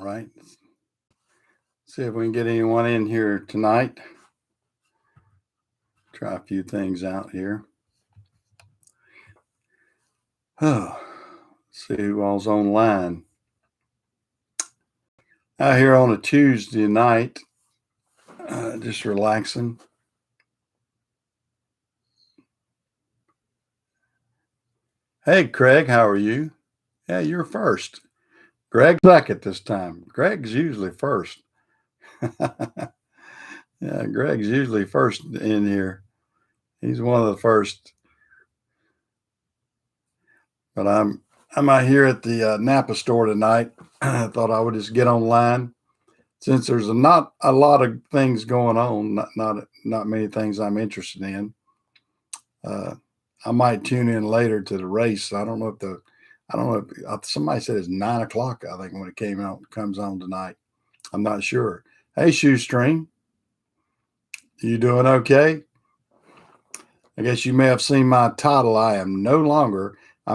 right. See if we can get anyone in here tonight. Try a few things out here. Oh, see who all's online. Out here on a Tuesday night, just relaxing. Hey, Craig, how are you? Yeah, you're first. Greg's second this time. Greg's usually first. Yeah, Greg's usually first in here. He's one of the first. But I'm out here at the Napa store tonight. I thought I would just get online since there's not a lot of things going on. Not many things I'm interested in. I might tune in later to the race. I don't know if somebody said it's 9 o'clock. I think when it comes on tonight. I'm not sure. Hey, Shoestring, you doing okay? I guess you may have seen my title. I am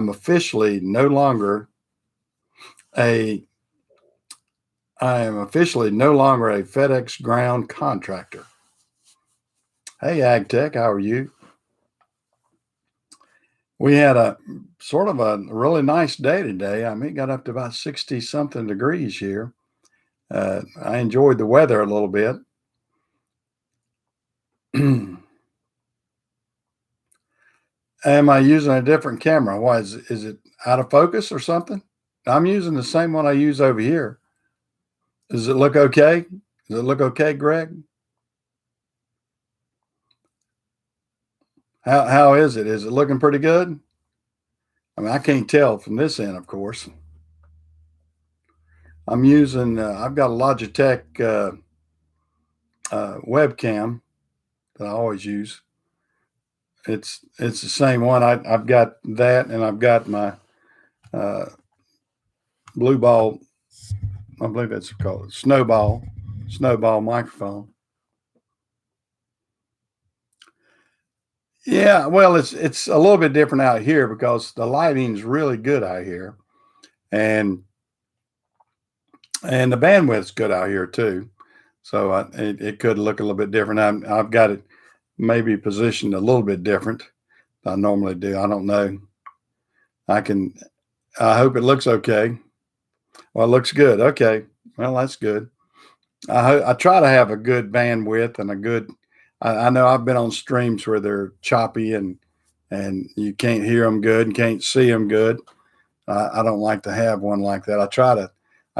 officially no longer a FedEx Ground Contractor. Hey, AgTech, how are you? We had a sort of a really nice day today. I mean, it got up to about 60 something degrees here. I enjoyed the weather a little bit. Am I using a different camera? Why is it out of focus or something? I'm using the same one I use over here. Does it look okay? Does it look okay, Greg? How is it? Is it looking pretty good? I mean, I can't tell from this end, of course. I'm using, I've got a Logitech webcam that I always use. It's the same one. I've got that, and I've got my Blue Ball, I believe that's called Snowball microphone. Yeah, well, it's a little bit different out here because the lighting's really good out here, and the bandwidth's good out here too. So it could look a little bit different. I've got it maybe positioned a little bit different than I normally do. I don't know. I hope it looks okay. Well, it looks good. Okay. Well, that's good. I try to have a good bandwidth and a good. I know I've been on streams where they're choppy and you can't hear them good and can't see them good. I don't like to have one like that. I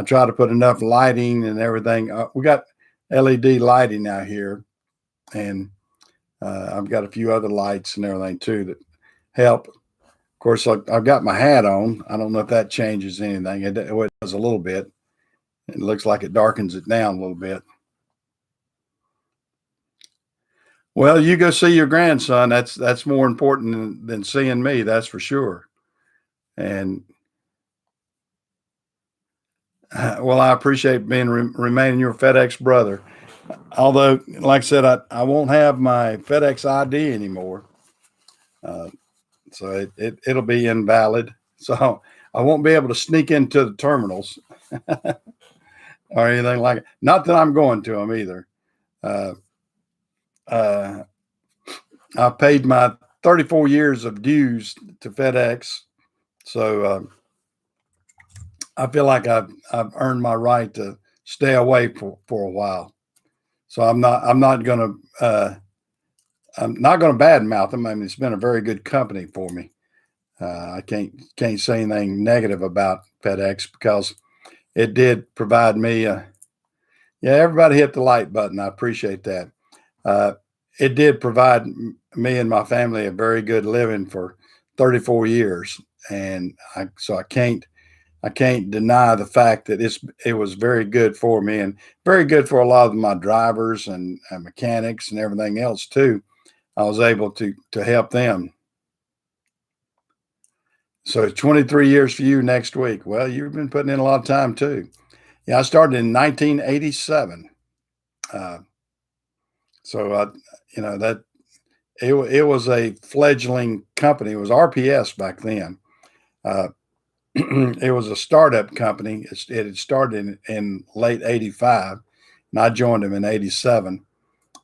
try to put enough lighting and everything. We got LED lighting out here, and I've got a few other lights and everything too that help. Of course, I've got my hat on. I don't know if that changes anything. It does a little bit. It looks like it darkens it down a little bit. Well, you go see your grandson. That's more important than seeing me. That's for sure. And well, I appreciate remaining your FedEx brother. Although, like I said, I won't have my FedEx ID anymore, so it'll be invalid. So I won't be able to sneak into the terminals or anything like it. Not that I'm going to them either. I paid my 34 years of dues to FedEx, so I feel like I've earned my right to stay away for a while. So I'm not going to badmouth them. I mean, it's been a very good company for me. I can't say anything negative about FedEx because it did provide me. Yeah, everybody hit the like button. I appreciate that. It did provide me and my family a very good living for 34 years, and I can't deny the fact that it was very good for me and very good for a lot of my drivers and mechanics and everything else too. I was able to help them. So 23 years for you next week. Well, you've been putting in a lot of time too. Yeah, I started in 1987. That it was a fledgling company. It was RPS back then. it was a startup company. It had started in late '85, and I joined them in '87,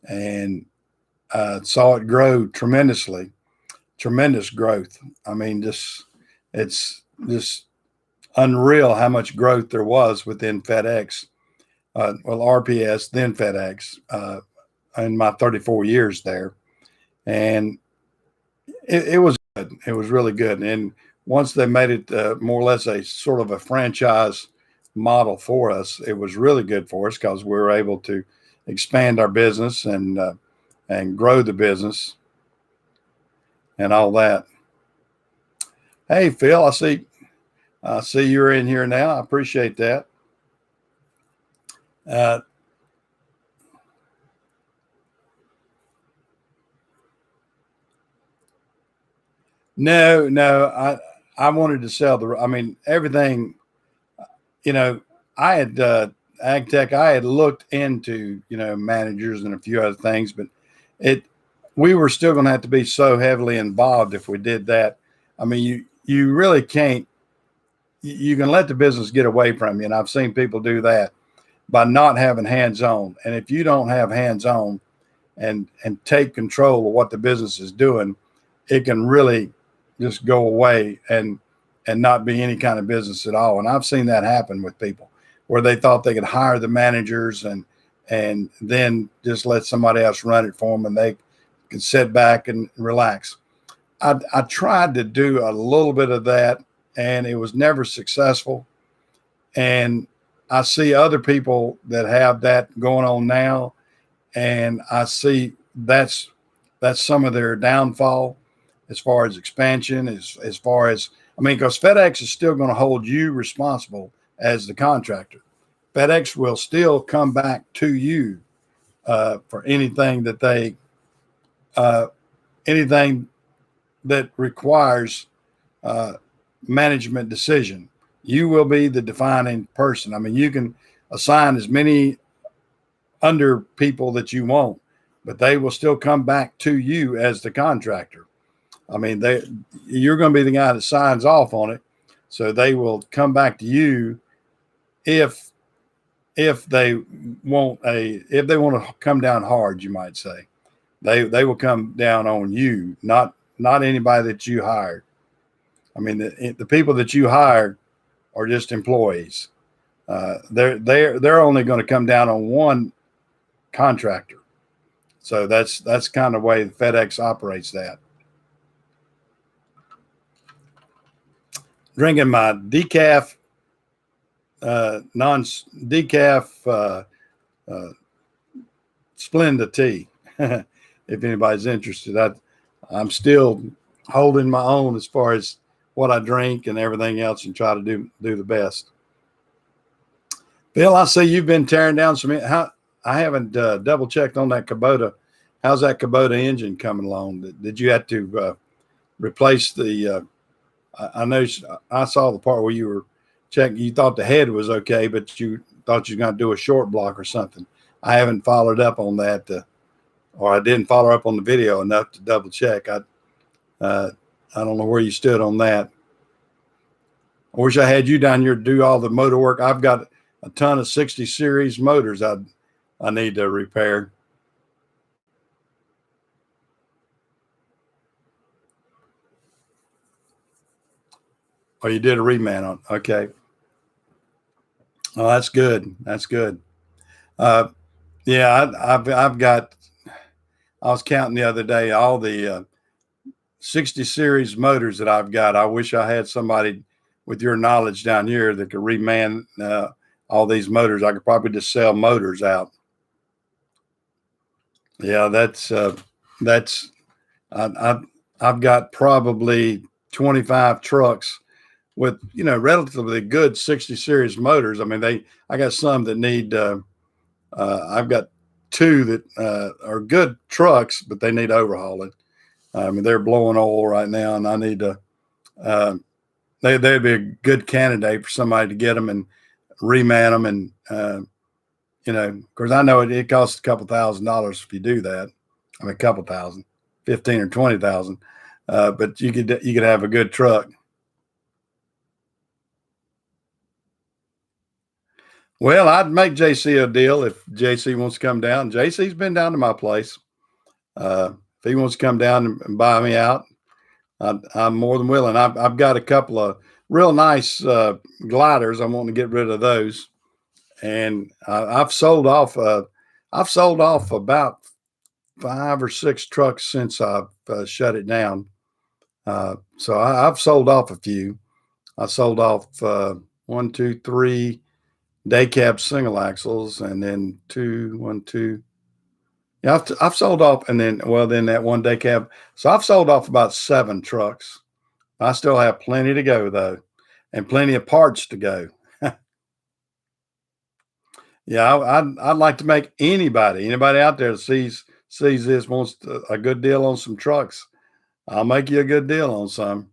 and saw it grow tremendously, tremendous growth. I mean, it's just unreal how much growth there was within FedEx. Well, RPS, then FedEx, in my 34 years there. And it was good. It was really good. And once they made it more or less a sort of a franchise model for us, it was really good for us because we were able to expand our business and grow the business and all that. Hey, Phil, I see you're in here now. I appreciate that. Uh, no, I wanted to sell I mean, everything, you know, I had, ag tech, I had looked into, managers and a few other things, but it, we were still going to have to be so heavily involved if we did that. I mean, you really can't, you can let the business get away from you. And I've seen people do that by not having hands on. And if you don't have hands on and take control of what the business is doing, it can really just go away and not be any kind of business at all. And I've seen that happen with people where they thought they could hire the managers and then just let somebody else run it for them and they could sit back and relax. I tried to do a little bit of that and it was never successful. And I see other people that have that going on now, and I see that's some of their downfall as far as expansion, as far as, I mean, because FedEx is still going to hold you responsible as the contractor. FedEx will still come back to you for anything that anything that requires management decision. You will be the defining person. I mean, you can assign as many under people that you want, but they will still come back to you as the contractor. I mean, you're going to be the guy that signs off on it. So they will come back to you if they want to come down hard, you might say. They will come down on you, not anybody that you hired. I mean, the people that you hired are just employees. They're only going to come down on one contractor. So that's kind of the way FedEx operates that. Drinking my decaf, non-decaf Splenda tea. If anybody's interested, I'm still holding my own as far as what I drink and everything else, and try to do the best. Bill, I see you've been tearing down some. I haven't double checked on that Kubota. How's that Kubota engine coming along? Did you have to replace the? I know I saw the part where you were checking. You thought the head was okay, but you thought you were going to do a short block or something. I haven't followed up on that, or I didn't follow up on the video enough to double check. I don't know where you stood on that. I wish I had you down here to do all the motor work. I've got a ton of 60 series motors I need to repair. Oh, you did a reman on. Okay. Oh, that's good. That's good. Yeah, I've got. I was counting the other day all the 60 series motors that I've got. I wish I had somebody with your knowledge down here that could reman all these motors. I could probably just sell motors out. Yeah, I've got probably 25 trucks with, relatively good 60 series motors. I mean, I got some that need, I've got two that are good trucks, but they need overhauling. I mean, they're blowing oil right now, and I need to, they'd be a good candidate for somebody to get them and reman them. And, of course, I know it costs a couple $1,000s if you do that. I mean, a couple thousand, 15 or 20,000. But you could have a good truck. Well, I'd make JC a deal if JC wants to come down. JC's been down to my place. If he wants to come down and buy me out, I'm more than willing. I've got a couple of real nice gliders. I want to get rid of those, and I've sold off about 5 or 6 trucks since I've shut it down. So I've sold off a few. I sold off one, two, three day cab single axles, and then two, one, two. Yeah, I've sold off, and then that one day cab. So I've sold off about 7 trucks. I still have plenty to go though, and plenty of parts to go. Yeah, I'd like to make anybody out there that sees this wants a good deal on some trucks. I'll make you a good deal on some.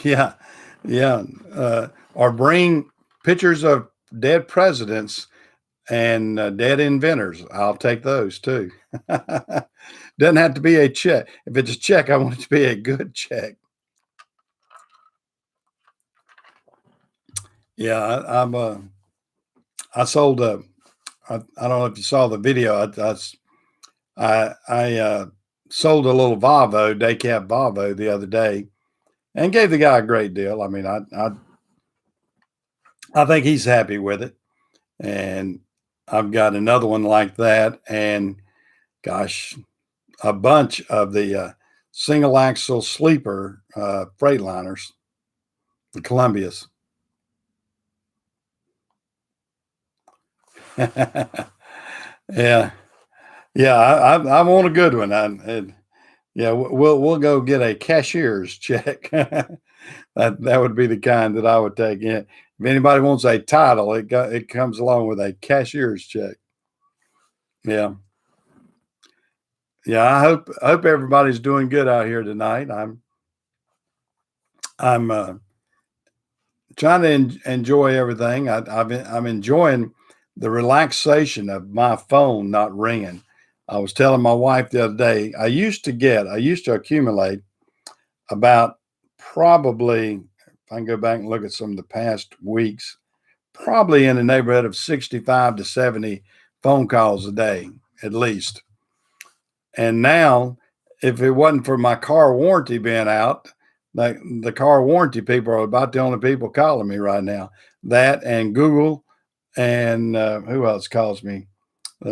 Yeah, yeah. Or bring pictures of dead presidents and dead inventors. I'll take those too. Doesn't have to be a check. If it's a check, I want it to be a good check. Yeah, I sold a. I don't know if you saw the video. I sold a little Volvo, day cab Volvo, the other day, and gave the guy a great deal. I mean, I think he's happy with it, and I've got another one like that, and gosh, a bunch of the single axle sleeper Freightliners, the Columbias. Yeah, yeah, I want a good one. Yeah, we'll go get a cashier's check. That would be the kind that I would take in. If anybody wants a title, it comes along with a cashier's check. Yeah. Yeah, I hope everybody's doing good out here tonight. I'm trying to enjoy everything. I'm enjoying the relaxation of my phone not ringing. I was telling my wife the other day, I used to accumulate about probably, if I can go back and look at some of the past weeks, probably in the neighborhood of 65 to 70 phone calls a day, at least. And now, if it wasn't for my car warranty being out, like the car warranty people are about the only people calling me right now. That and Google, and who else calls me?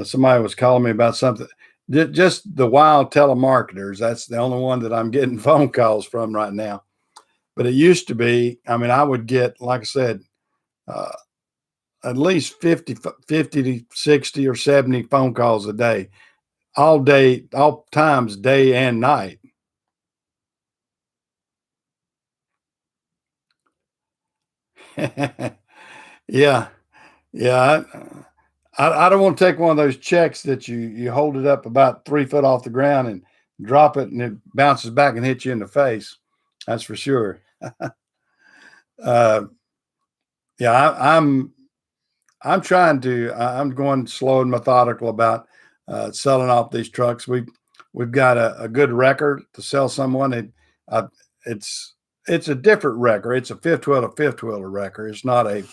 Somebody was calling me about something. Just the wild telemarketers. That's the only one that I'm getting phone calls from right now. But it used to be, I mean, I would get, like I said, uh, at least 50 to 60 or 70 phone calls a day, all day, all times, day and night. Yeah, yeah. I don't want to take one of those checks that you hold it up about 3 foot off the ground and drop it, and it bounces back and hits you in the face. That's for sure. uh, yeah, I'm trying to. I'm going slow and methodical about selling off these trucks. We've got a good record to sell someone. Uh, it's it's a different wrecker. It's a fifth wheel to fifth wheeler wrecker. It's not a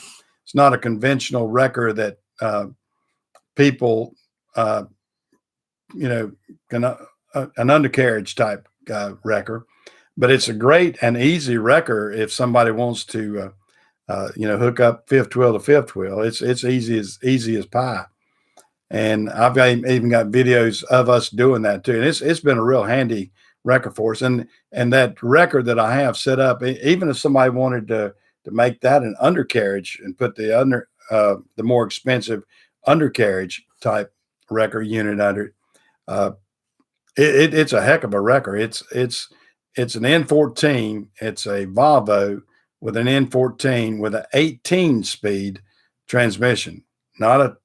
conventional wrecker that people uh, you know can an undercarriage type wrecker. But it's a great and easy wrecker if somebody wants to hook up fifth wheel to fifth wheel. It's easy as pie. And even got videos of us doing that too. And it's been a real handy record for us. And that record that I have set up, even if somebody wanted to make that an undercarriage and put the more expensive undercarriage type record unit under it, uh, it's a heck of a record. It's an N14. It's a Volvo with an N14 with an 18 speed transmission, not a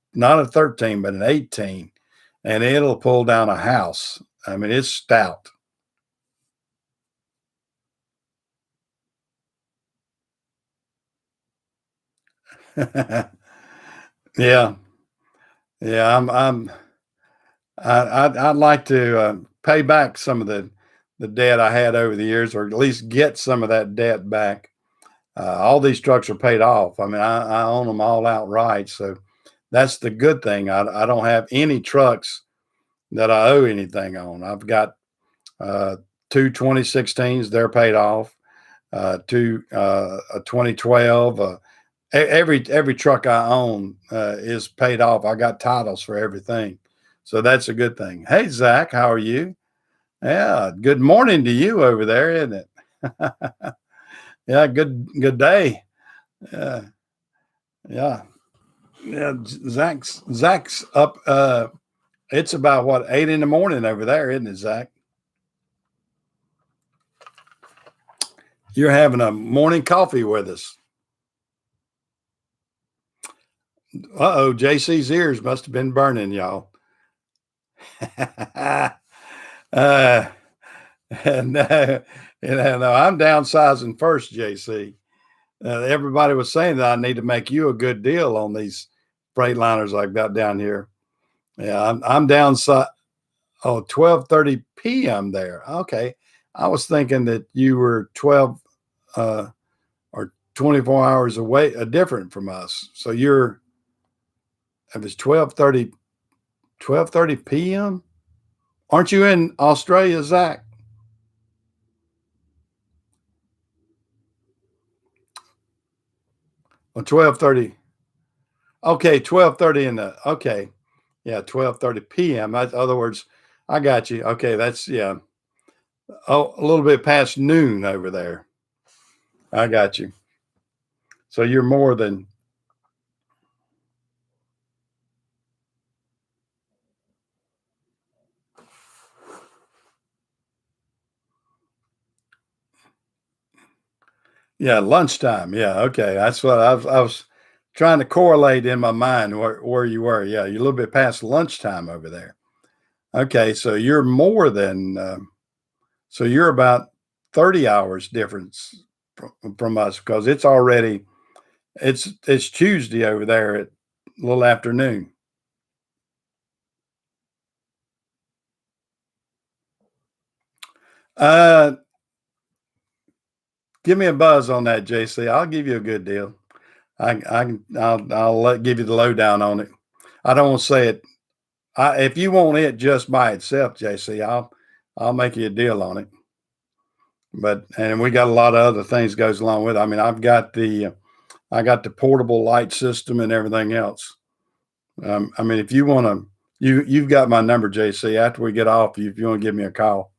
13, but an 18, and it'll pull down a house. I mean, it's stout. Yeah, yeah. I'd like to pay back some of the debt I had over the years, or at least get some of that debt back. All these trucks are paid off. I mean, I own them all outright, so that's the good thing. I don't have any trucks that I owe anything on. I've got two 2016s, they're paid off. Two a 2012. Every truck I own is paid off. I got titles for everything, so that's a good thing. Hey Zach, how are you? Yeah, good morning to you over there, isn't it? Yeah, good day. Yeah, yeah, yeah. Zach's up. It's about what, 8 in the morning over there, isn't it, Zach? You're having a morning coffee with us. Uh-oh, JC's ears must have been burning, y'all. uh, no, no, I'm downsizing first, JC. Everybody was saying that I need to make you a good deal on these Freightliners I've got down here. Yeah, I'm downside. Oh, 12:30 p.m. there. Okay. I was thinking that you were 12 or 24 hours away, different from us. So if it's 12:30 p.m. Aren't you in Australia, Zach? Or 12:30. Okay, 12:30 in the okay. Yeah, 12:30 p.m. In other words, I got you. Okay, that's yeah. Oh, a little bit past noon over there. I got you. So you're more than yeah, lunchtime. Yeah, okay. That's what I was trying to correlate in my mind where you were. Yeah, you're a little bit past lunchtime over there. Okay, so you're more than so you're about 30 hours difference from us because it's Tuesday over there at a little afternoon. Uh, Give me a buzz on that, JC. I'll give you a good deal. I'll give you the lowdown on it. I don't want to say it. If you want it just by itself, JC, I'll make you a deal on it. But and we got a lot of other things goes along with it. I mean, I got the portable light system and everything else. I mean, if you want to, you've got my number, JC. After we get off, if you want to give me a call,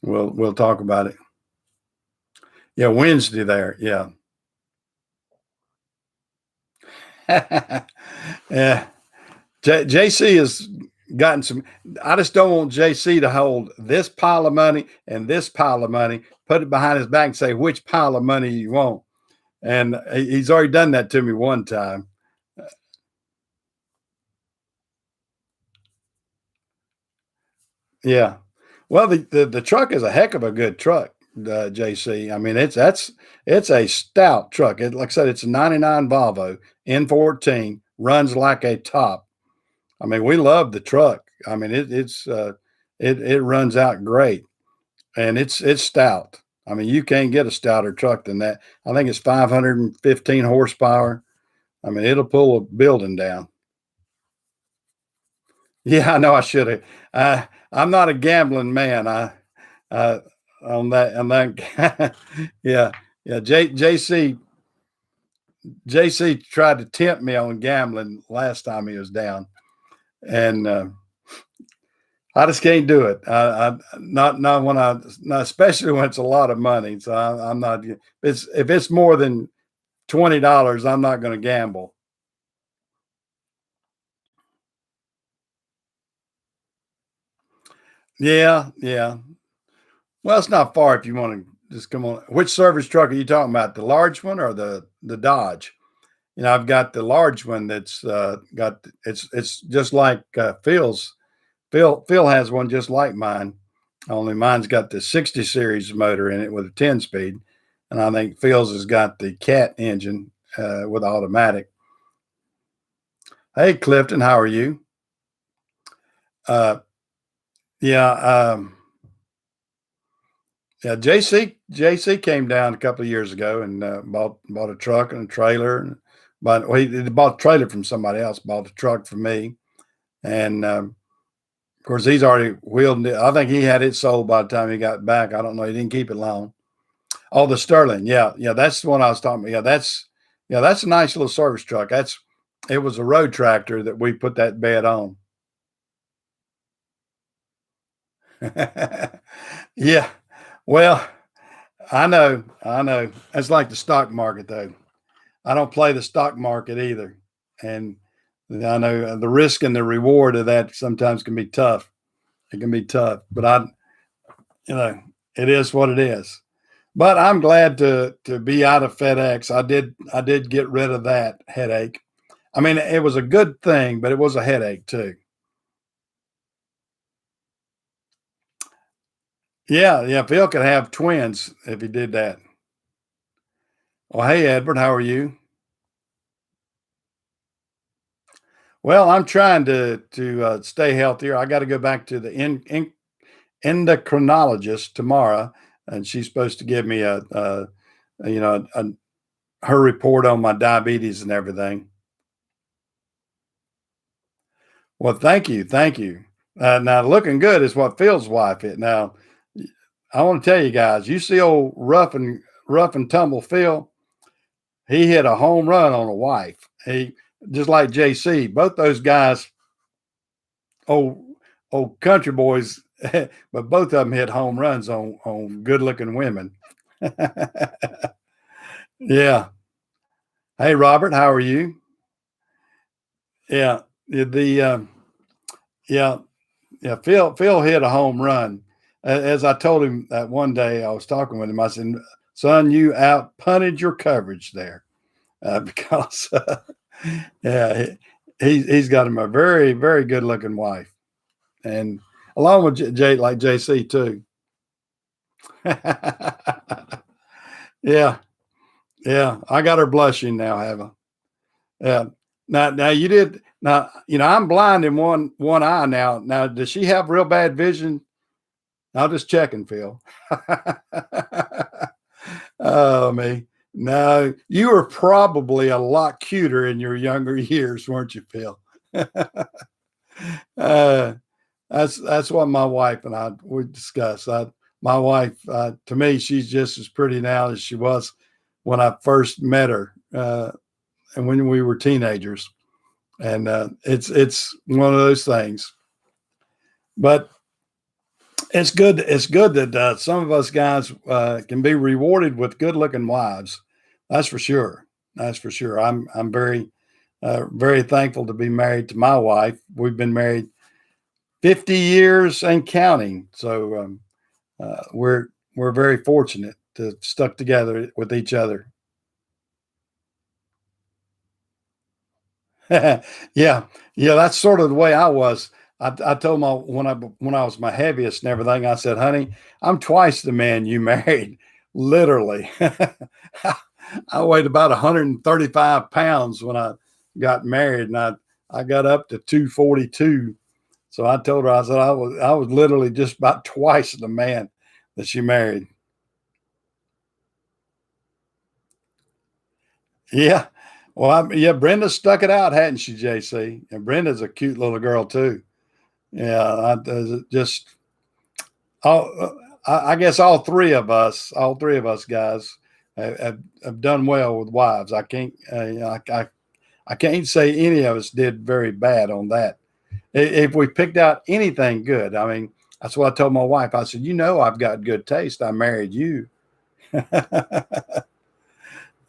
we'll talk about it. Yeah, Wednesday there. Yeah. Yeah. JC has gotten some. I just don't want JC to hold this pile of money and this pile of money, put it behind his back and say, which pile of money you want. And he's already done that to me one time. Yeah. Well, the truck is a heck of a good truck, JC. I mean, it's a stout truck. Like I said, it's a '99 Volvo N14, runs like a top. I mean, we love the truck. I mean, it runs out great, and it's stout. I mean, you can't get a stouter truck than that. I think it's 515 horsepower. I mean, it'll pull a building down. Yeah, I know I should have. I'm not a gambling man. Uh, on that, yeah, yeah. JC tried to tempt me on gambling last time he was down, and I just can't do it. Not when not especially when it's a lot of money. So I'm not. If it's more than $20, I'm not going to gamble. Yeah, yeah. Well, it's not far if you want to just come on. Which service truck are you talking about? The large one or the Dodge? You know, I've got the large one that's got it's just like Phil's. Phil has one just like mine. Only mine's got the 60 series motor in it with a 10 speed, and I think Phil's has got the cat engine with automatic. Hey, Clifton, how are you? Uh, yeah, Yeah, JC came down a couple of years ago and bought a truck and a trailer. And he bought a trailer from somebody else, bought a truck from me, and of course he's already wheeled it. I think he had it sold by the time he got back. I don't know. He didn't keep it long. Oh, the Sterling. Yeah, yeah, that's the one I was talking about. Yeah, that's a nice little service truck. It was a road tractor that we put that bed on. Yeah. Well, I know. It's like the stock market, though. I don't play the stock market either, and I know the risk and the reward of that sometimes can be tough. It can be tough, but you know, it is what it is. But I'm glad to be out of FedEx. I did get rid of that headache. I mean, it was a good thing, but it was a headache too. Yeah, yeah. Phil could have twins if he did that. Well, hey Edward, how are you? Well, I'm trying to stay healthier. I got to go back to the endocrinologist tomorrow, and she's supposed to give me you know her report on my diabetes and everything. Well, thank you, thank you. Now, looking good is what Phil's wife hit. Now, I want to tell you guys, you see old rough and tumble Phil. He hit a home run on a wife. He just like JC. Both those guys, old old country boys, but both of them hit home runs on good looking women. Yeah. Hey, Robert, how are you? Yeah. Yeah, yeah. Phil hit a home run. As I told him that one day, I was talking with him. I said, "Son, you out punted your coverage there because yeah, he's got him a very very good looking wife, and along with like JC too." Yeah, yeah. I got her blushing now, have I? Yeah. Now you did now. I'm blind in one eye now. Now, does she have real bad vision? I'm just checking, Phil. Oh, me. No, you were probably a lot cuter in your younger years, weren't you, Phil? uh, that's what my wife and I would discuss. My wife, to me, she's just as pretty now as she was when I first met her, and when we were teenagers. And it's one of those things. But it's good. It's good that some of us guys can be rewarded with good-looking wives. That's for sure. That's for sure. I'm very thankful to be married to my wife. We've been married 50 years and counting. So we're very fortunate to have stuck together with each other. Yeah, yeah, that's sort of the way I was. I told my when I was my heaviest and everything, I said, "Honey, I'm twice the man you married." Literally, I weighed about 135 pounds when I got married, and I got up to 242. So I told her, I said, I was literally just about twice the man that she married. Yeah. Well, yeah, Brenda stuck it out, hadn't she, JC? And Brenda's a cute little girl too. Yeah, just all, I guess all three of us guys have done well with wives. I can't, I can't say any of us did very bad on that. If we picked out anything good, I mean, that's what I told my wife. I said, I've got good taste. I married you.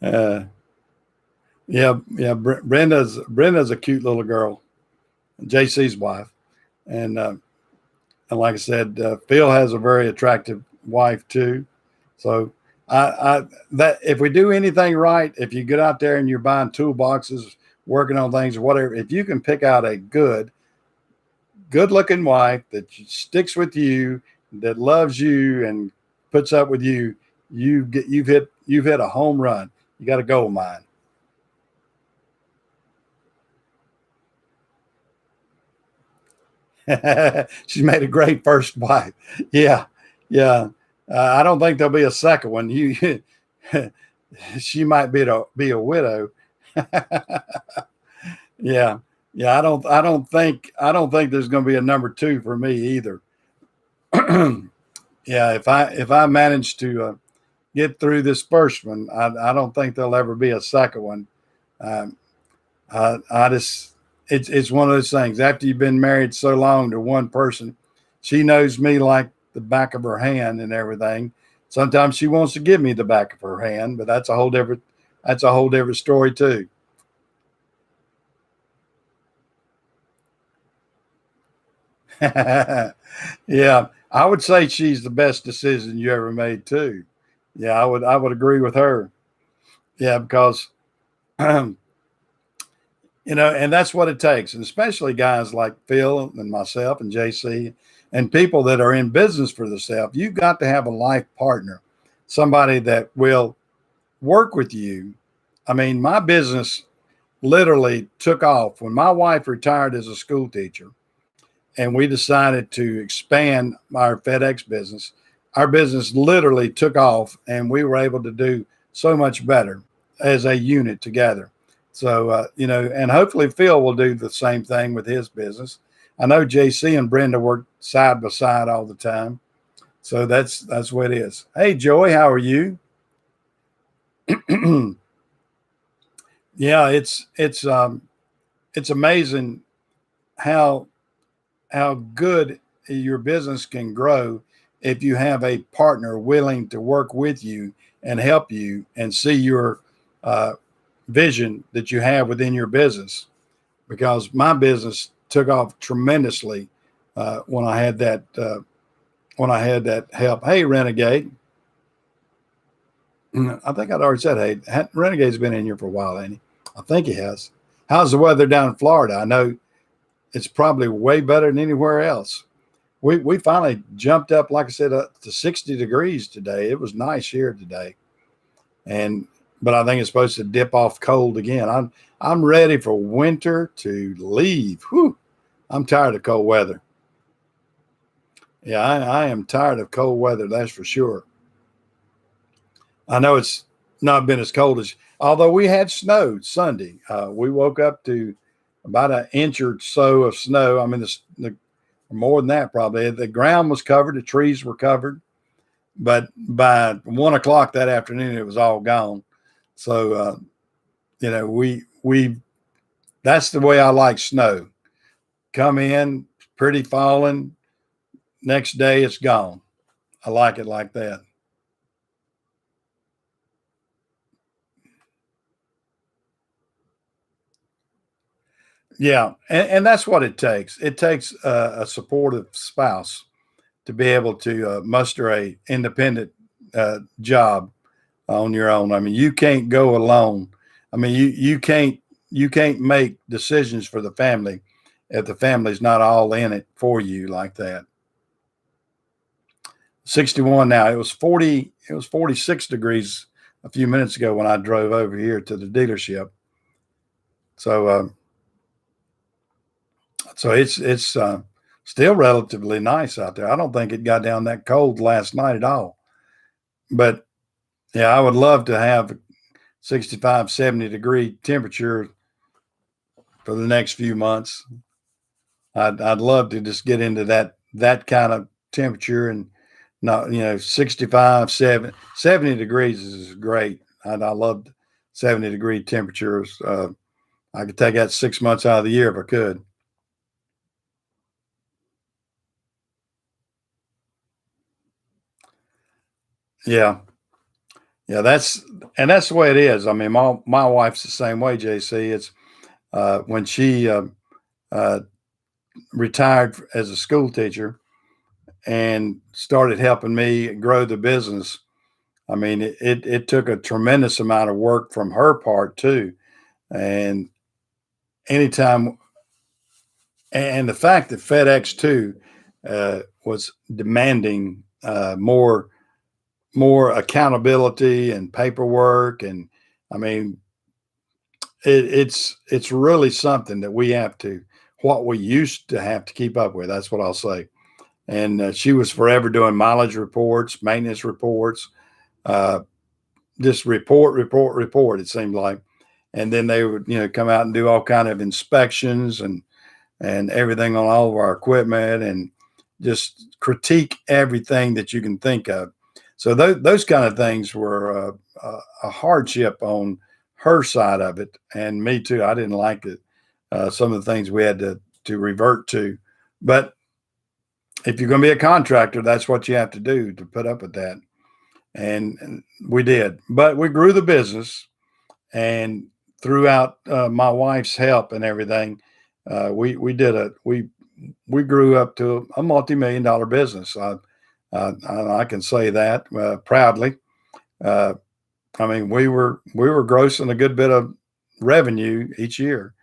uh, yeah, yeah. Brenda's a cute little girl, JC's wife, and and like I said, Phil has a very attractive wife too. So that if we do anything right, if you get out there and you're buying toolboxes, working on things or whatever, if you can pick out a good looking wife that sticks with you, that loves you and puts up with you, you've hit a home run. You got a gold mine. She's made a great first wife. Yeah, yeah. I don't think there'll be a second one. You, she might be a widow. Yeah, yeah. I don't think there's going to be a number two for me either. Yeah, if I manage to get through this first one, I don't think there'll ever be a second one. Um, I just it's one of those things. After you've been married so long to one person, she knows me like the back of her hand and everything. Sometimes she wants to give me the back of her hand, but that's a whole different story too. Yeah, I would say she's the best decision you ever made too. Yeah, I would agree with her. Yeah, because and that's what it takes, and especially guys like Phil and myself and JC and people that are in business for themselves. You've got to have a life partner, somebody that will work with you. I mean, my business literally took off when my wife retired as a school teacher and we decided to expand our FedEx business. Our business literally took off and we were able to do so much better as a unit together. So, and hopefully Phil will do the same thing with his business. I know JC and Brenda work side by side all the time. So that's what it is. Hey, Joey, how are you? Yeah, it's amazing how good your business can grow if you have a partner willing to work with you and help you and see your uh, vision that you have within your business. Because my business took off tremendously when I had that help. Hey, Renegade. I think I'd already said, hey, Renegade's been in here for a while, ain't he? I think he has. How's the weather down in Florida? I know it's probably way better than anywhere else. We finally jumped up, like I said, up to 60 degrees today. It was nice here today, and but I think it's supposed to dip off cold again. I'm ready for winter to leave. Whew, I'm tired of cold weather. Yeah, I am tired of cold weather. That's for sure. I know it's not been as cold as, although we had snow Sunday. We woke up to about an inch or so of snow. I mean, the more than that probably. The ground was covered, the trees were covered, but by 1 o'clock that afternoon, it was all gone. So we that's the way I like snow. Come in, pretty falling. Next day, it's gone. I like it like that. Yeah, and that's what it takes. It takes a supportive spouse to be able to muster a independent job on your own. I mean, you can't go alone. I mean, you can't make decisions for the family if the family's not all in it for you like that. 61 now. It was 46 degrees a few minutes ago when I drove over here to the dealership. So it's still relatively nice out there. I don't think it got down that cold last night at all. But yeah, I would love to have 65, 70-degree temperature for the next few months. I'd love to just get into that kind of temperature and not 65, 70 degrees is great. I love 70-degree temperatures. I could take that 6 months out of the year if I could. Yeah, yeah, that's the way it is. I mean, my wife's the same way, JC. It's when she uh, retired as a school teacher and started helping me grow the business. I mean, it took a tremendous amount of work from her part too. And anytime, and the fact that FedEx too was demanding more accountability and paperwork, and I mean, it's really something that we have to what we used to have to keep up with. That's what I'll say. and she was forever doing mileage reports, maintenance reports, uh, just report. It seemed like, and then they would, come out and do all kind of inspections and everything on all of our equipment, and just critique everything that you can think of. So those kind of things were a hardship on her side of it, and me too. I didn't like it. Some of the things we had to revert to, but if you're going to be a contractor, that's what you have to do, to put up with that. And we did, but we grew the business, and throughout my wife's help and everything, we grew up to a multi-million-dollar business. I can say that proudly. Uh, I mean, we were grossing a good bit of revenue each year.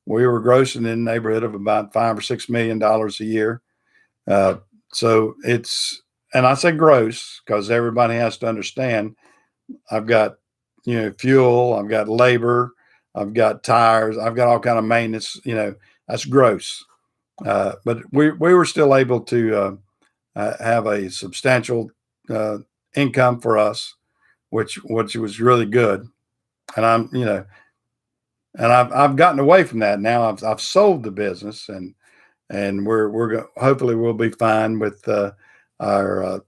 We were grossing in the neighborhood of about $5 or $6 million a year. Uh, so and I say gross because everybody has to understand. I've got, fuel, I've got labor, I've got tires, I've got all kind of maintenance. That's gross. But we were still able to have a substantial income for us, which was really good. And I've gotten away from that now. I've sold the business, and hopefully we'll be fine with our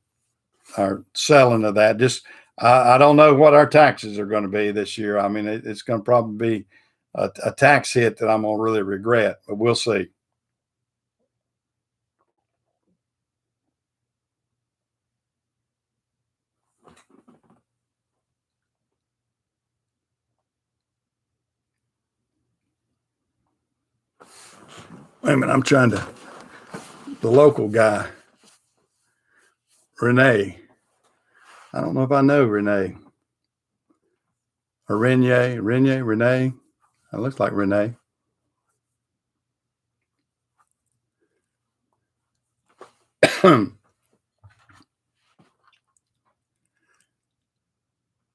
our selling of that. Just I don't know what our taxes are going to be this year. I mean, it's going to probably be a tax hit that I'm going to really regret, but we'll see. Wait a minute, the local guy, Renee. I don't know if I know Renee or Renee. It looks like Renee.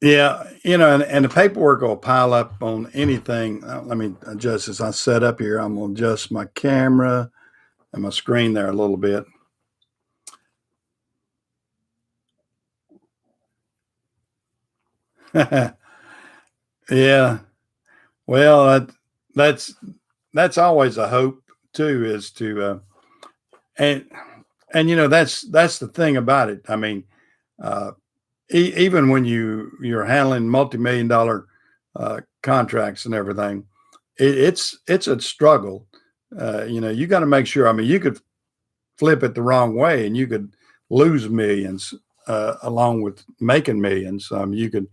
Yeah, and the paperwork will pile up on anything. Let me adjust as I set up here. I'm going to adjust my camera and my screen there a little bit. Yeah. Well, that's that's always a hope too, is to and that's the thing about it. I mean, uh, even when you're handling multi-million-dollar contracts and everything, it's a struggle. You got to make sure. I mean, you could flip it the wrong way, and you could lose millions along with making millions. You could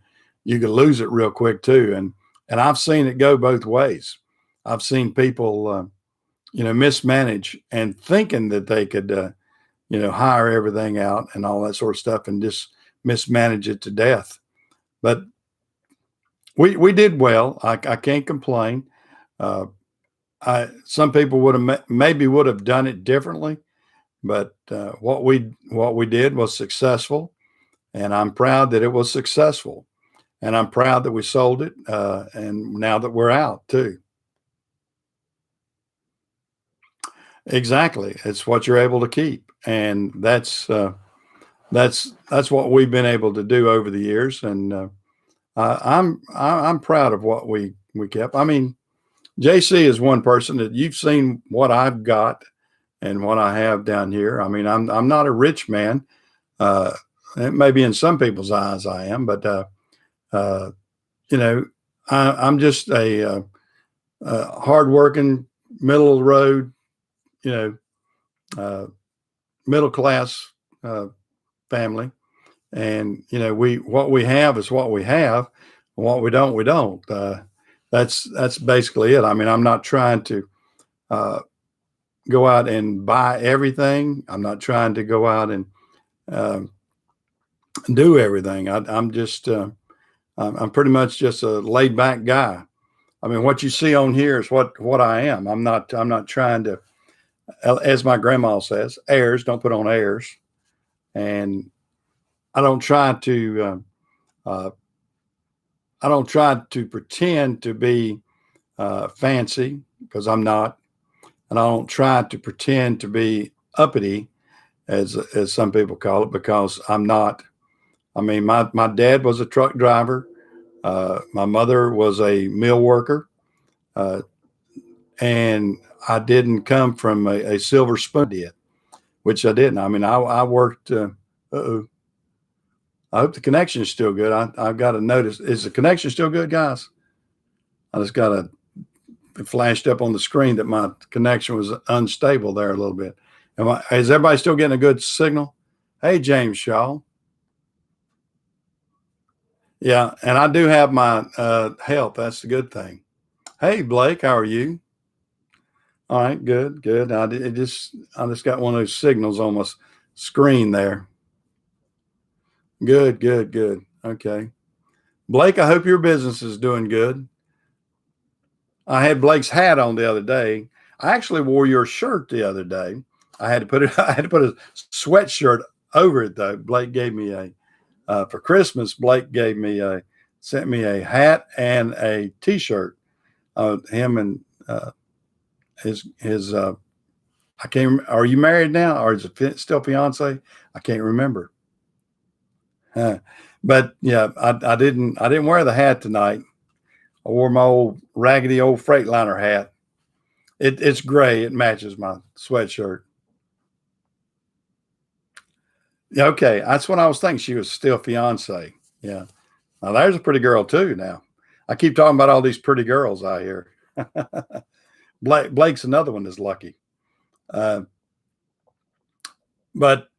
lose it real quick too, and I've seen it go both ways. I've seen people mismanage and thinking that they could hire everything out and all that sort of stuff, and just mismanage it to death. But we did well. I can't complain. Uh, some people maybe would have done it differently, but what we did was successful, and I'm proud that it was successful, and I'm proud that we sold it, and now that we're out too. Exactly, it's what you're able to keep, and that's what we've been able to do over the years, and I'm proud of what we kept. I mean, JC is one person that you've seen what I've got and what I have down here. I mean, I'm not a rich man. Uh, Maybe in some people's eyes I am, but uh, you know, I'm just a hardworking, middle of the road, you know, uh, middle class uh, family, and we what we have is what we have, and what we don't. That's basically it. I mean, I'm not trying to uh, go out and buy everything. I'm not trying to go out and um do everything. I'm just I'm pretty much just a laid back guy. I mean, what you see on here is what I am. I'm not trying to, as my grandma says, airs. Don't put on airs, and I don't try to. Uh, I don't try to pretend to be fancy, because I'm not, and I don't try to pretend to be uppity, as some people call it, because I'm not. I mean, my dad was a truck driver. My mother was a mill worker, uh, and I didn't come from a silver spoon yet, which I didn't. I mean, I worked. Uh-oh. I hope the connection is still good. I've got to notice. Is the connection still good, guys? I just got to. It flashed up on the screen that my connection was unstable there a little bit. Is everybody still getting a good signal? Hey, James Shaw. Yeah, and I do have my health. That's the good thing. Hey, Blake, how are you? All right, good, good. I just got one of those signals on my screen there. Good, good, good. Okay, Blake, I hope your business is doing good. I had Blake's hat on the other day. I actually wore your shirt the other day. I had to put it. I had to put a sweatshirt over it though. Blake gave me for Christmas. Blake sent me a hat and a T-shirt. Him and his I can't. Are you married now, or is it still fiance? I can't remember. But yeah, I didn't wear the hat tonight. I wore my old raggedy old Freightliner hat. It's gray. It matches my sweatshirt. Yeah, okay, that's what I was thinking. She was still fiance. Yeah. Now there's a pretty girl too. Now I keep talking about all these pretty girls out here. Blake's another one that's lucky. But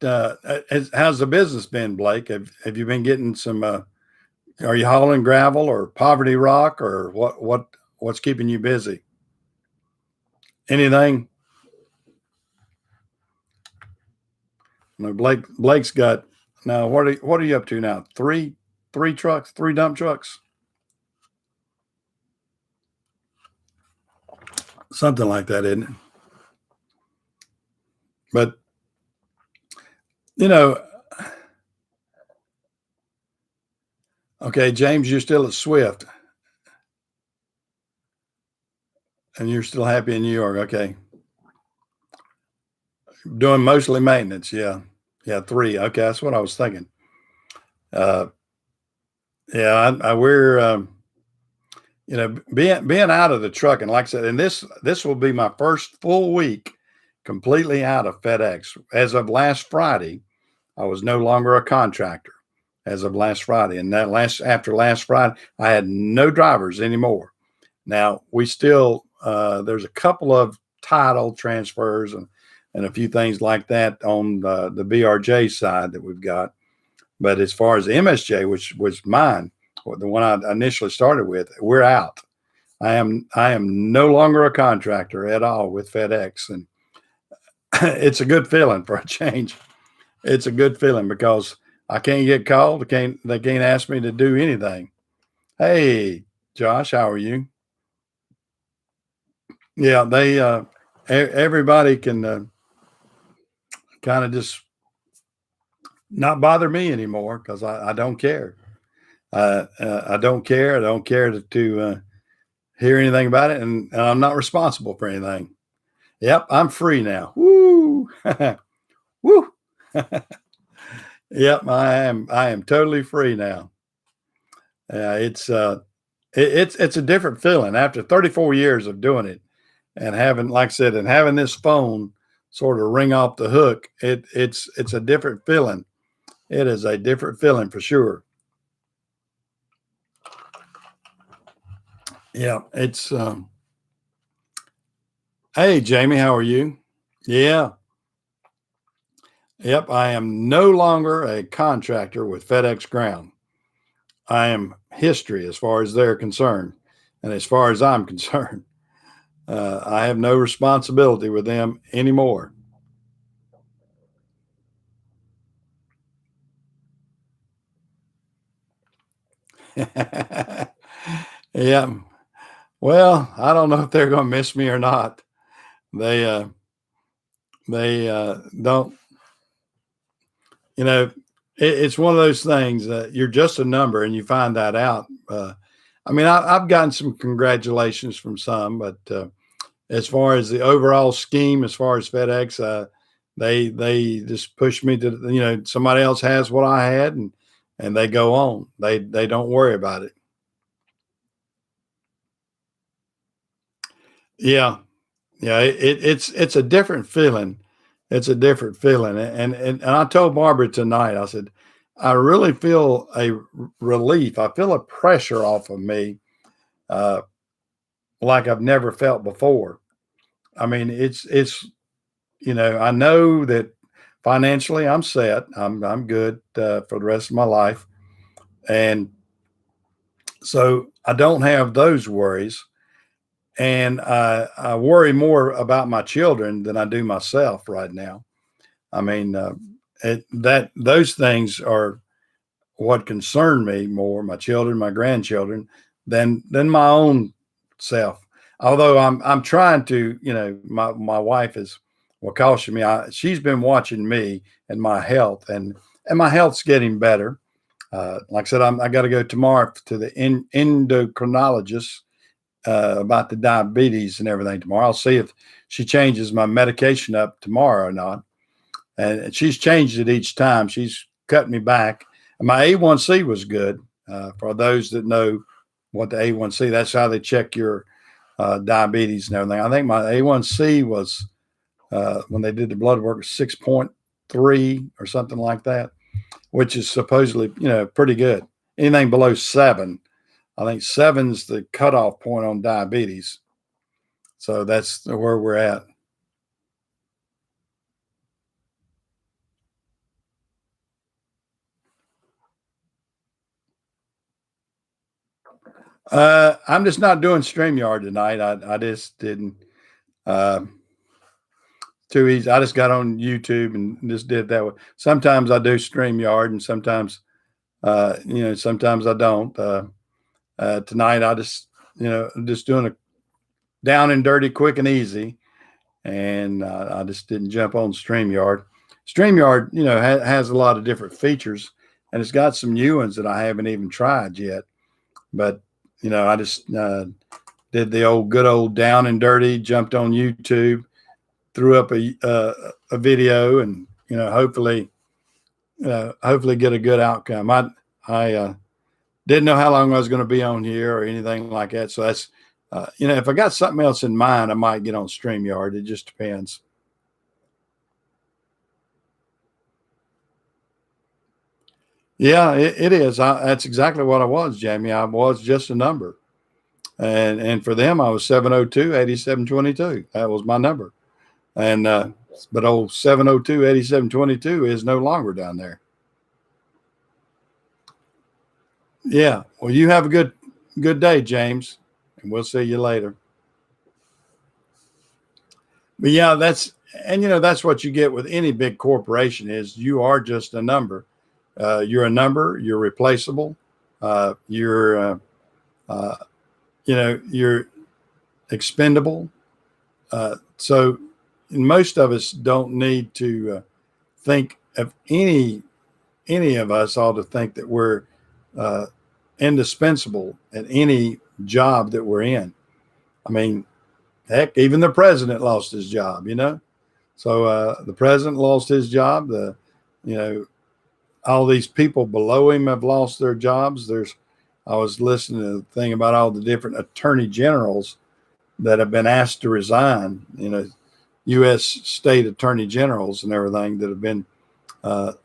how's the business been, Blake? Have you been getting some? Are you hauling gravel or poverty rock, or what's keeping you busy? Anything? No, Blake's got now. What are you up to now? Three trucks, three dump trucks, something like that, isn't it? But you know, okay, James, you're still at Swift, and you're still happy in New York. Okay, doing mostly maintenance. Yeah, yeah, three. Okay, that's what I was thinking. Uh, yeah, we're being out of the truck, and like I said, and this will be my first full week completely out of FedEx. As of last Friday, I was no longer a contractor. As of last Friday, and after last Friday, I had no drivers anymore. Now we still there's a couple of title transfers and a few things like that on the BRJ side that we've got. But as far as the MSJ, which was mine, the one I initially started with, we're out. I am no longer a contractor at all with FedEx, and it's a good feeling for a change. It's a good feeling because I can't get called. They can't ask me to do anything. Hey, Josh, how are you? Yeah, they everybody can kind of just not bother me anymore because I don't care. I don't care. I don't care to hear anything about it, and I'm not responsible for anything. Yep, I'm free now. Woo, woo. Yep, I am. I am totally free now. It's a different feeling after 34 years of doing it and having, like I said, and having this phone sort of ring off the hook. It's a different feeling. It is a different feeling for sure. Yeah, it's. Hey, Jamie, how are you? Yeah. Yep, I am no longer a contractor with FedEx Ground. I am history as far as they're concerned, and as far as I'm concerned, I have no responsibility with them anymore. Yeah. Well, I don't know if they're going to miss me or not. They don't. You know, it's one of those things that you're just a number, and you find that out. I mean, I've gotten some congratulations from some, but as far as the overall scheme, as far as FedEx, They just push me to, somebody else has what I had, and they go on. They don't worry about it. Yeah. Yeah, it's a different feeling. It's a different feeling, and I told Barbara tonight. I said, I really feel a relief. I feel a pressure off of me, uh, like I've never felt before. I mean, it's I know that financially I'm set. I'm good for the rest of my life, and so I don't have those worries. And I worry more about my children than I do myself right now. I mean, that those things are what concern me more, my children, my grandchildren, than my own self. Although I'm trying to, my wife is well caution me. She's been watching me and my health, and my health's getting better. Like I said, I got to go tomorrow to the endocrinologist about the diabetes and everything tomorrow. I'll see if she changes my medication up tomorrow or not. And she's changed it each time. She's cut me back. And my A1C was good. For those that know what the A1C, that's how they check your diabetes and everything. I think my A1C was when they did the blood work 6.3 or something like that, which is supposedly pretty good. Anything below 7, I think 7's the cutoff point on diabetes. So that's where we're at. I'm just not doing StreamYard tonight. I just didn't. Uh, Too easy. I just got on YouTube and just did that way. Sometimes I do StreamYard, and sometimes, sometimes I don't. Tonight I just, just doing a down and dirty, quick and easy, and I just didn't jump on StreamYard. StreamYard, has a lot of different features, and it's got some new ones that I haven't even tried yet. But I just did the good old down and dirty. Jumped on YouTube, threw up a video, and hopefully get a good outcome. I didn't know how long I was going to be on here or anything like that. So that's if I got something else in mind, I might get on StreamYard. It just depends. Yeah, it is. That's exactly what I was, Jamie. I was just a number, and for them, I was 702-8722. That was my number. And but old 702-8722 is no longer down there. Yeah. Well, you have a good day, James, and we'll see you later. But yeah, that's what you get with any big corporation is you are just a number. You're a number. You're replaceable. Uh, you're expendable. So most of us don't need to think of any of us ought to think that we're uh, indispensable at any job that we're in. I mean, heck, even the president lost his job. So the president lost his job. You know, all these people below him have lost their jobs. I was listening to the thing about all the different attorney generals that have been asked to resign. U.S. state attorney generals and everything that have been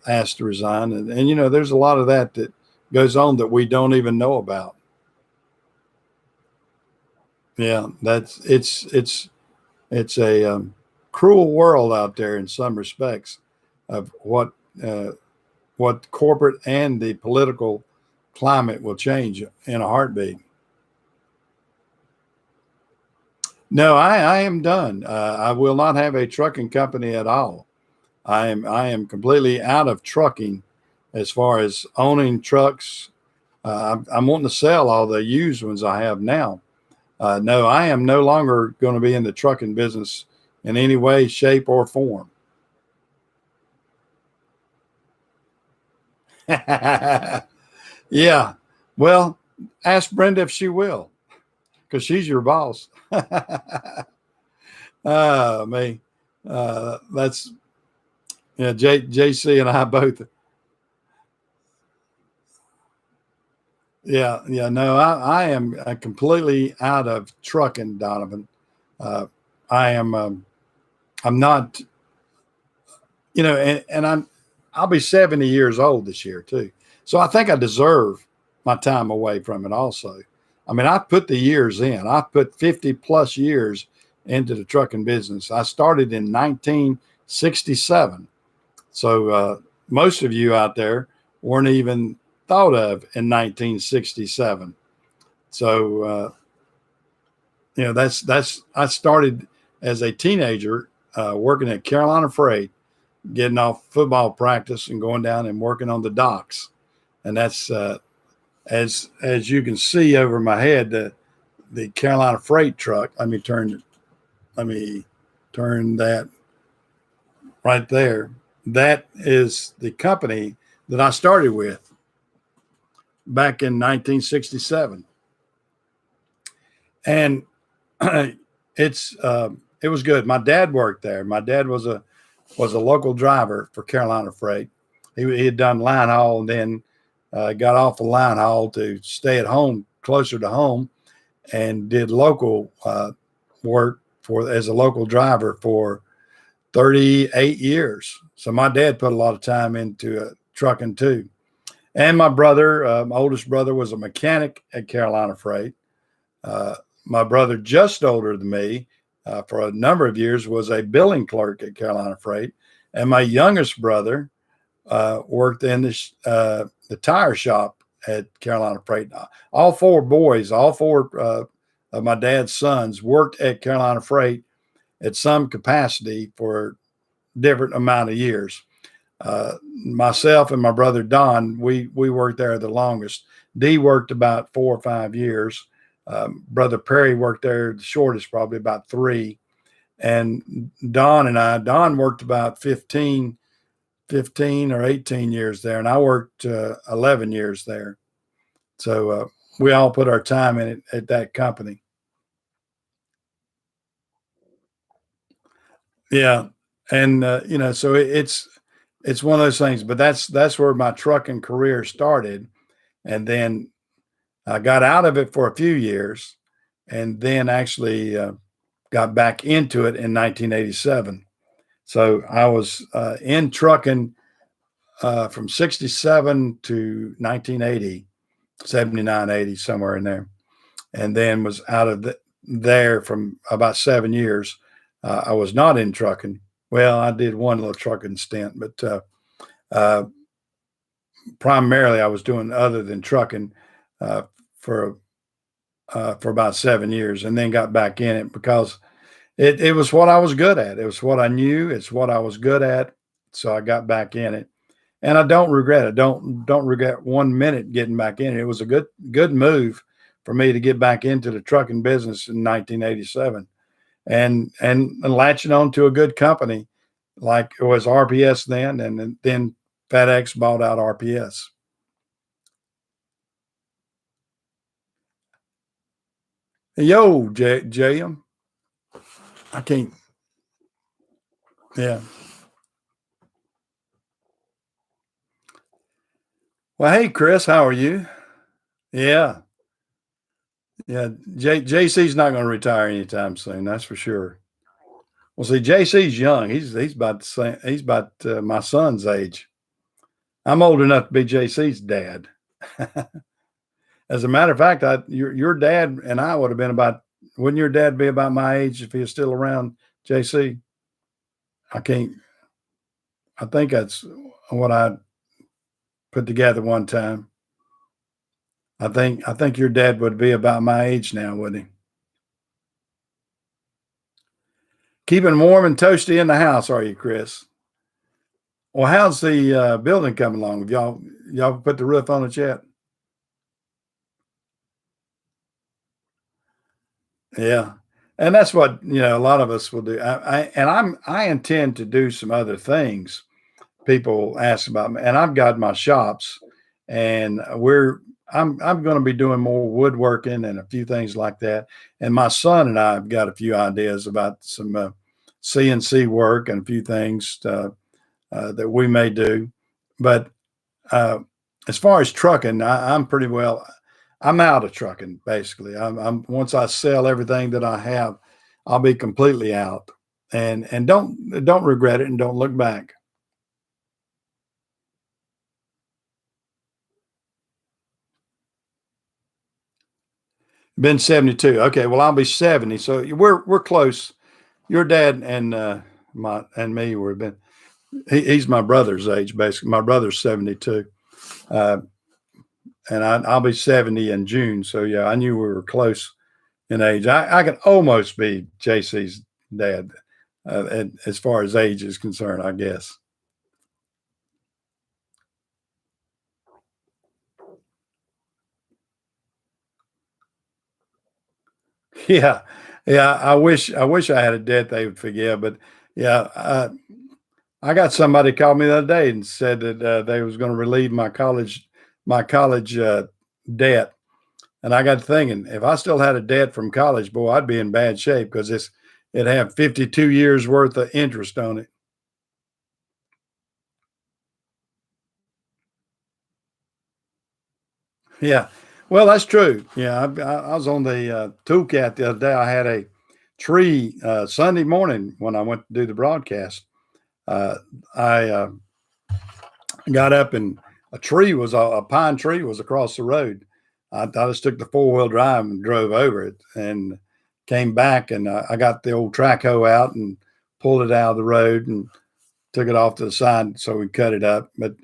asked to resign, and there's a lot of that goes on that we don't even know about. Yeah, it's a cruel world out there in some respects of what corporate and the political climate will change in a heartbeat. No, I am done. I will not have a trucking company at all. I am completely out of trucking as far as owning trucks. I'm wanting to sell all the used ones I have now. No, I am no longer going to be in the trucking business in any way, shape, or form. Yeah. Well, ask Brenda if she will, because she's your boss. Me. That's Yeah, JC and I both. Yeah, yeah. No, I am completely out of trucking, Donovan. Uh, I am. I'm not. And I'll be 70 years old this year too. So I think I deserve my time away from it also. I mean, I put the years in. I put 50 plus years into the trucking business. I started in 1967. So most of you out there weren't even thought of in 1967. So that's I started as a teenager working at Carolina Freight, getting off football practice and going down and working on the docks. And that's as you can see over my head, the Carolina Freight truck. Let me turn that right there. That is the company that I started with back in 1967, and it was good. My dad worked there. My dad was a local driver for Carolina Freight. He had done line haul and then got off the line haul to stay at home, closer to home, and did local work for as a local driver for 38 years. So my dad put a lot of time into trucking too. And my brother, my oldest brother, was a mechanic at Carolina Freight. Uh, my brother, just older than me, for a number of years, was a billing clerk at Carolina Freight. And my youngest brother worked in the tire shop at Carolina Freight. All four boys, all four of my dad's sons worked at Carolina Freight at some capacity for a different amount of years. Myself and my brother Don, we worked there the longest. D worked about 4 or 5 years. Brother Perry worked there the shortest, probably about 3. And Don worked about 15 or 18 years there, and I worked 11 years there. So we all put our time in it at that company. Yeah, and so it's one of those things. But that's where my trucking career started, and then I got out of it for a few years, and then actually got back into it in 1987. So I was in trucking from 67 to 1980, 79, 80, somewhere in there, and then was out of there from about 7 years. I was not in trucking. Well, I did one little trucking stint, but uh, primarily I was doing other than trucking uh, for for about 7 years, and then got back in it because it was what I was good at. It was what I knew. It's what I was good at. So I got back in it, and I don't regret it. Don't regret 1 minute getting back in it. It was a good move for me to get back into the trucking business in 1987, and latching on to a good company like it was RPS then, and then FedEx bought out RPS. Yo, JM, I can't. Yeah. Well, hey, Chris, how are you? Yeah. Yeah. JC's not going to retire anytime soon. That's for sure. Well, see, JC's young. He's about the same. He's about my son's age. I'm old enough to be JC's dad. As a matter of fact, your dad and I would have been about. Wouldn't your dad be about my age if he was still around, JC? I can't. I think that's what I put together one time. I think your dad would be about my age now, wouldn't he? Keeping warm and toasty in the house, are you, Chris? Well, how's the building coming along? Have y'all put the roof on it yet? Yeah, and that's what a lot of us will do. I intend to do some other things. People ask about me, and I've got my shops, and I'm going to be doing more woodworking and a few things like that. And my son and I have got a few ideas about some CNC work and a few things that we may do. But uh, as far as trucking, I'm pretty well. I'm out of trucking basically. I'm once I sell everything that I have, I'll be completely out, and don't regret it and don't look back. Been 72. Okay, well I'll be 70, so we're close. Your dad and my and me were been. He's my brother's age basically. My brother's 72. Uh, and I'll be 70 in June. So yeah, I knew we were close in age. I could almost be JC's dad, as far as age is concerned, I guess. Yeah, yeah. I wish I had a debt they would forgive, but yeah, I got somebody called me the other day and said that they was going to relieve my college debt, and I got thinking if I still had a debt from college, boy, I'd be in bad shape because it had 52 years worth of interest on it. Yeah. Well, that's true. Yeah, I was on the toolcat the other day. I had a tree Sunday morning when I went to do the broadcast. I got up and a pine tree was across the road. I just took the 4-wheel drive and drove over it and came back and I got the old track hoe out and pulled it out of the road and took it off to the side so we cut it up. But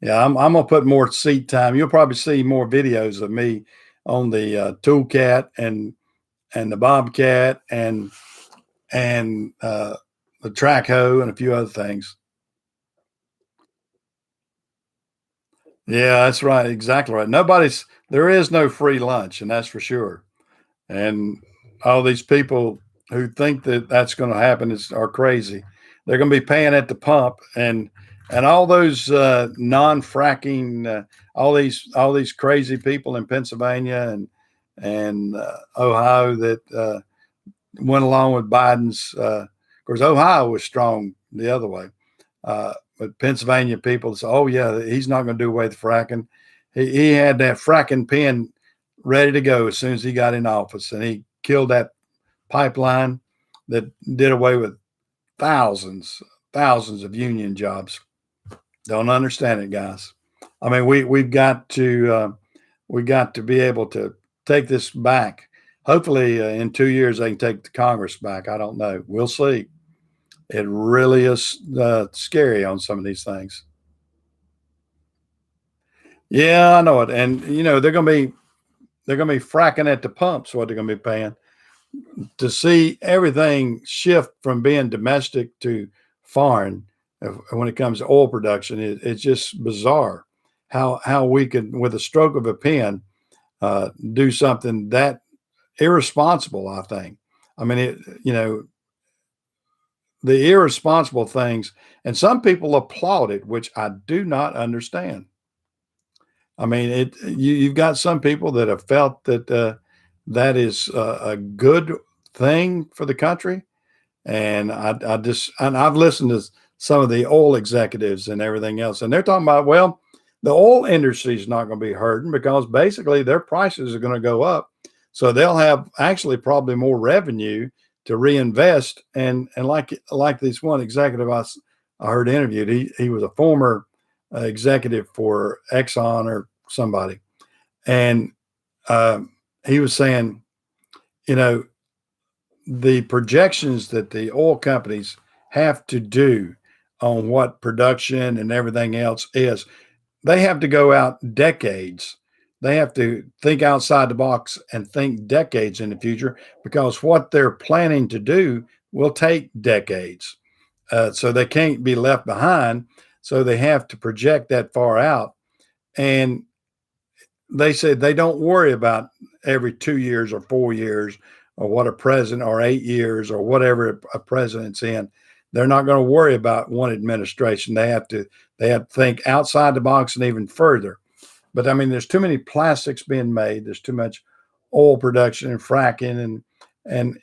yeah, I'm gonna put more seat time. You'll probably see more videos of me on the toolcat and the bobcat and the track hoe and a few other things. Yeah, that's right. Exactly right. There is no free lunch, and that's for sure. And all these people who think that that's going to happen are crazy. They're going to be paying at the pump, and all those non-fracking, all these crazy people in Pennsylvania and Ohio that went along with Biden's. Of course, Ohio was strong the other way, but Pennsylvania people say, "Oh yeah, he's not going to do away with fracking." He had that fracking pen ready to go as soon as he got in office, and he killed that pipeline that did away with thousands, thousands of union jobs. Don't understand it, guys. I mean, we got to be able to take this back. Hopefully, in 2 years they can take the Congress back. I don't know. We'll see. It really is scary on some of these things. Yeah, I know it, and they're gonna be fracking at the pumps. What they're gonna be paying to see everything shift from being domestic to foreign when it comes to oil production. It's just bizarre how we could, with a stroke of a pen, do something that irresponsible. I think. I mean, the irresponsible things, and some people applaud it, which I do not understand. I mean, you've got some people that have felt that that is a good thing for the country, and I've listened to some of the oil executives and everything else, and they're talking about, well, the oil industry is not going to be hurting because basically their prices are going to go up, so they'll have actually probably more revenue to reinvest. And like this one executive I heard interviewed, he was a former executive for Exxon or somebody, and uh, he was saying, you know, the projections that the oil companies have to do on what production and everything else is, they have to go out decades. They have to think outside the box and think decades in the future because what they're planning to do will take decades. So they can't be left behind. So they have to project that far out. And they said they don't worry about every 2 years or 4 years or what a president, or 8 years or whatever a president's in. They're not going to worry about one administration. They have to think outside the box and even further. But I mean, there's too many plastics being made. There's too much oil production and fracking, and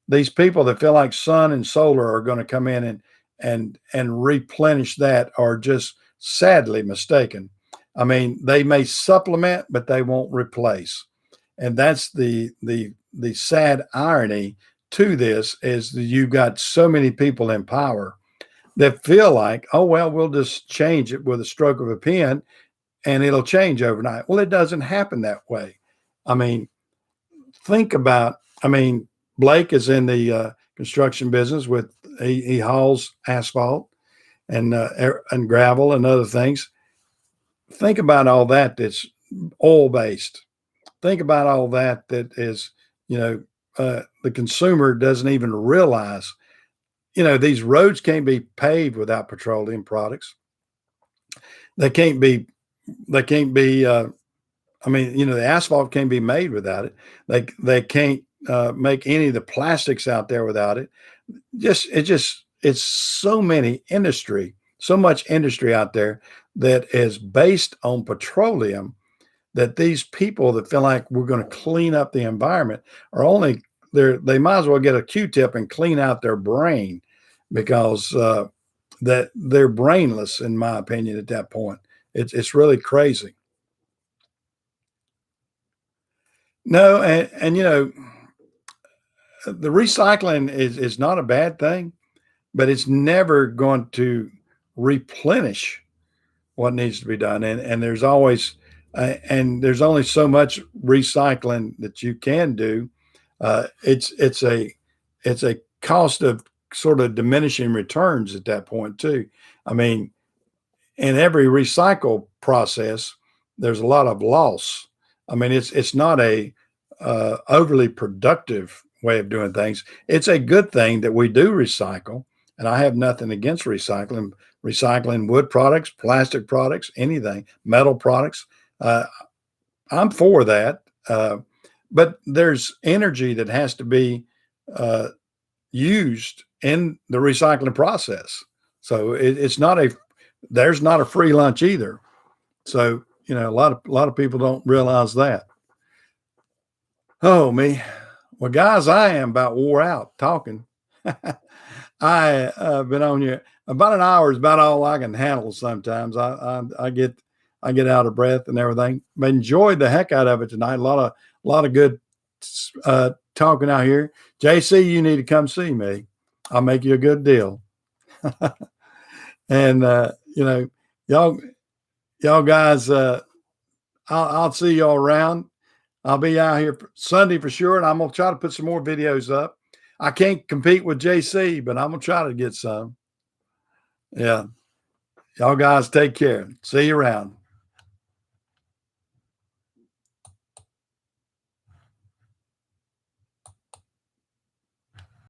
these people that feel like sun and solar are going to come in and replenish that are just sadly mistaken. I mean, they may supplement, but they won't replace. And that's the sad irony to this is that you've got so many people in power that feel like, oh well, we'll just change it with a stroke of a pen and it'll change overnight. Well, it doesn't happen that way. I mean, think about, I mean, Blake is in the construction business with he hauls asphalt and gravel and other things. Think about all that that's oil based. Think about all that that is, you know, the consumer doesn't even realize. You know, these roads can't be paved without petroleum products. They can't be. They can't be. I mean, you know, the asphalt can't be made without it. They can't make any of the plastics out there without it. It's so many industry, so much industry out there that is based on petroleum that these people that feel like we're going to clean up the environment are only they might as well get a Q-tip and clean out their brain because that they're brainless, in my opinion, at that point. It's really crazy. No, and you know, the recycling is not a bad thing, but it's never going to replenish what needs to be done. And there's always and there's only so much recycling that you can do. It's a cost of sort of diminishing returns at that point too. I mean, in every recycle process, there's a lot of loss. I mean, it's not a overly productive way of doing things. It's a good thing that we do recycle, and I have nothing against recycling wood products, plastic products, anything, metal products. Uh, I'm for that, but there's energy that has to be uh, used in the recycling process. So it's not a there's not a free lunch either. So you know a lot of people don't realize that. Oh me, well guys, I am about wore out talking. I been on you about an hour is about all I can handle. Sometimes I get out of breath and everything. But enjoyed the heck out of it tonight. A lot of good talking out here. JC, you need to come see me. I'll make you a good deal. And you know, y'all y'all guys, I'll see y'all around. I'll be out here Sunday for sure, and I'm gonna try to put some more videos up. I can't compete with JC, but I'm gonna try to get some. Yeah. Y'all guys take care. See you around.